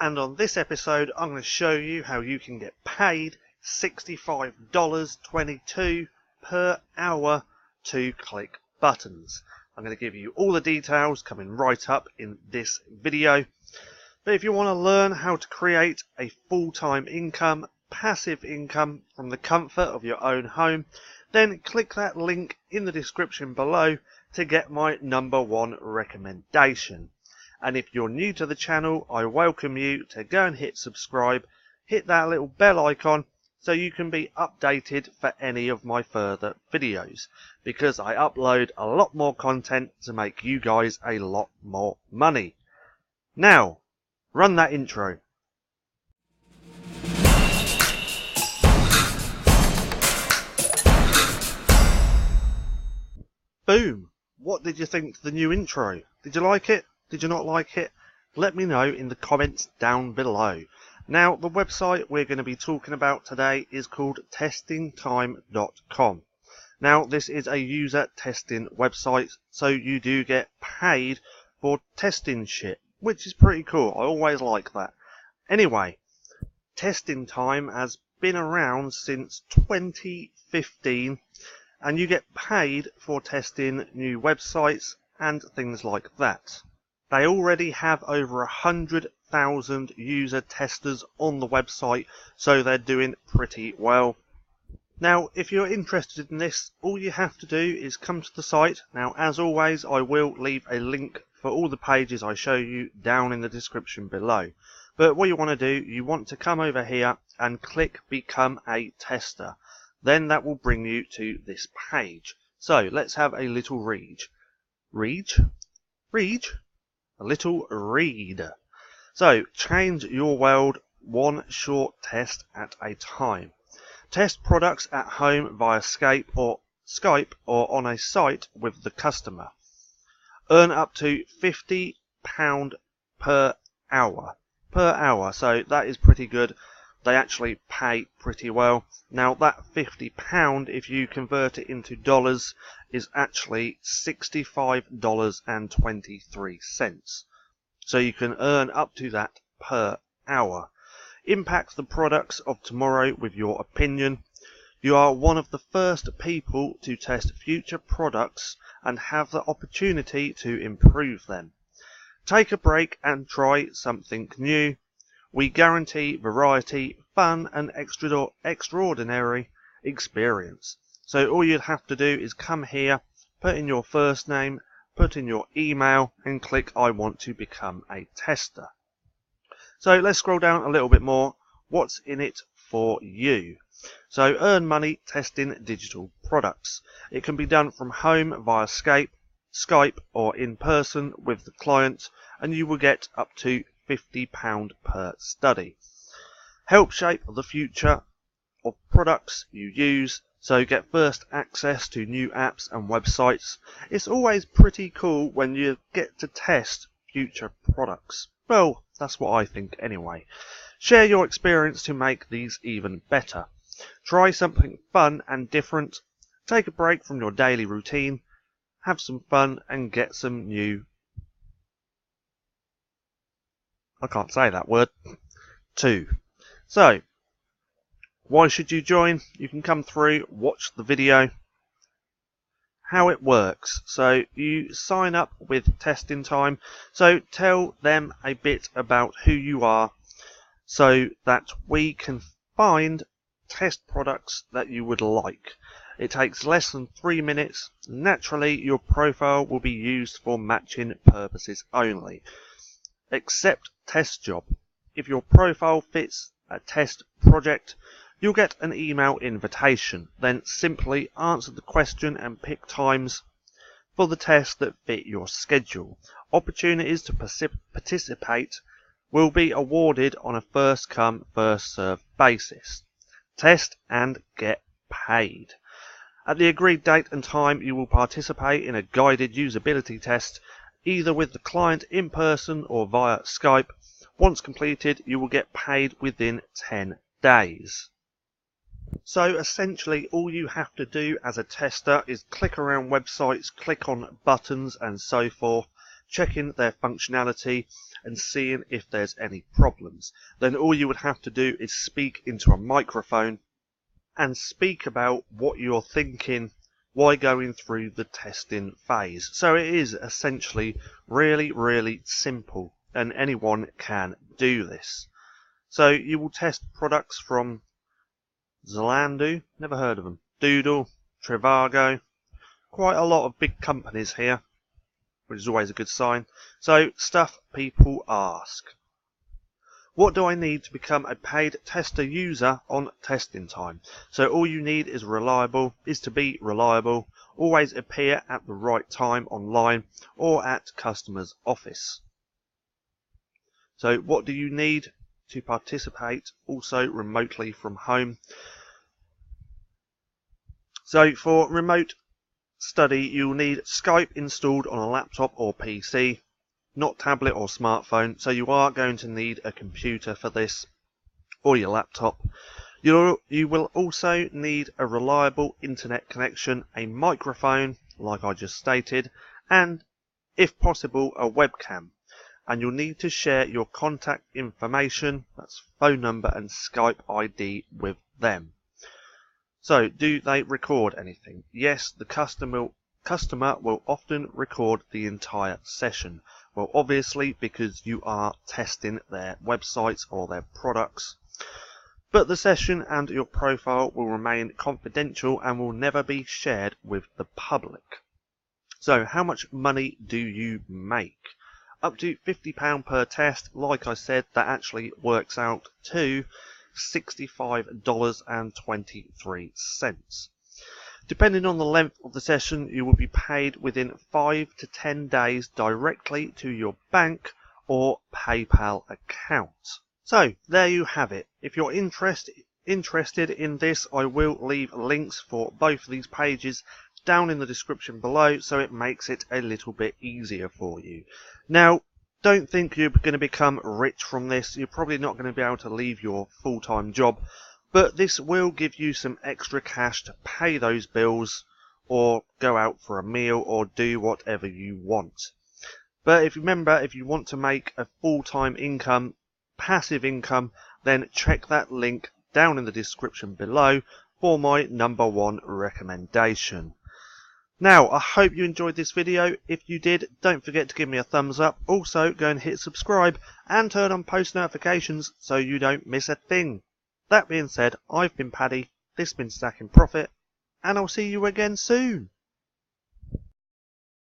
And on this episode, I'm going to show you how you can get paid $65.22 per hour to click buttons. I'm going to give you all the details coming right up in this video. But if you want to learn how to create a full-time income, passive income from the comfort of your own home, then click that link in the description below to get my #1 recommendation. And if you're new to the channel, I welcome you to go and hit subscribe, hit that little bell icon so you can be updated for any of my further videos, because I upload a lot more content to make you guys a lot more money. Now, run that intro. Boom! What did you think to the new intro? Did you like it? Did you not like it? Let me know in the comments down below. Now, the website we're going to be talking about today is called testingtime.com. Now, this is a user testing website, so you do get paid for testing shit, which is pretty cool. I always like that. Anyway, Testing Time has been around since 2015, and you get paid for testing new websites and things like that. They already have over 100,000 user testers on the website, so they're doing pretty well. Now, if you're interested in this, all you have to do is come to the site. Now, as always, I will leave a link for all the pages I show you down in the description below. But what you want to do, you want to come over here and click Become a Tester. Then that will bring you to this page. So, let's have a little read. Read? A little read. So, change your world one short test at a time. Test products at home via Skype or on a site with the customer. Earn up to £50 per hour. So that is pretty good. They actually pay pretty well. Now that £50, if you convert it into dollars, is actually $65.23. So you can earn up to that per hour. Impact the products of tomorrow with your opinion. You are one of the first people to test future products and have the opportunity to improve them. Take a break and try something new. We guarantee variety, fun and extraordinary experience. So all you'd have to do is come here, put in your first name, put in your email and click I want to become a tester. So let's scroll down a little bit more. What's in it for you? So earn money testing digital products. It can be done from home via Skype or in person with the client, and you will get up to £50 per study. Help shape the future of products you use, so get first access to new apps and websites. It's always pretty cool when you get to test future products. Well, that's what I think anyway. Share your experience to make these even better. Try something fun and different. Take a break from your daily routine. Have some fun and get some new... I can't say that word. Too. So, why should you join? You can come through, watch the video. How it works. So, you sign up with Testing Time. So, tell them a bit about who you are so that we can find test products that you would like. It takes less than 3 minutes. Naturally, your profile will be used for matching purposes only. Accept test job. If your profile fits a test project, you'll get an email invitation. Then simply answer the question and pick times for the test that fit your schedule. Opportunities to participate will be awarded on a first come, first served basis. Test and get paid. At the agreed date and time, you will participate in a guided usability test, either with the client in person or via Skype. Once completed, you will get paid within 10 days. So essentially all you have to do as a tester is click around websites, click on buttons and so forth, check in their functionality, and seeing if there's any problems. Then all you would have to do is speak into a microphone and speak about what you're thinking while going through the testing phase. So it is essentially really simple, and anyone can do this. So you will test products from Zalando, never heard of them, Doodle, Trivago, quite a lot of big companies here, which is always a good sign. So, stuff people ask. What do I need to become a paid tester user on testing time? So all you need is to be reliable, always appear at the right time online or at customer's office. So what do you need to participate also remotely from home? So for remote study, you'll need Skype installed on a laptop or PC, not tablet or smartphone, so you are going to need a computer for this, or your laptop. You will also need a reliable internet connection, a microphone, like I just stated, and, if possible, a webcam. And you'll need to share your contact information, that's phone number and Skype ID, with them. So, do they record anything? Yes, the customer will often record the entire session. Well, obviously, because you are testing their websites or their products. But the session and your profile will remain confidential and will never be shared with the public. So, how much money do you make? Up to £50 per test. Like I said, that actually works out to $65.23. Depending on the length of the session, you will be paid within 5 to 10 days directly to your bank or PayPal account. So, there you have it. If you're interested in this, I will leave links for both of these pages down in the description below, so it makes it a little bit easier for you. Now, don't think you're going to become rich from this. You're probably not going to be able to leave your full-time job, but this will give you some extra cash to pay those bills or go out for a meal or do whatever you want. But if you want to make a full-time income, passive income, then check that link down in the description below for my #1 recommendation. Now, I hope you enjoyed this video. If you did, don't forget to give me a thumbs up. Also, go and hit subscribe and turn on post notifications so you don't miss a thing. That being said, I've been Paddy, this has been Stacking Profit, and I'll see you again soon.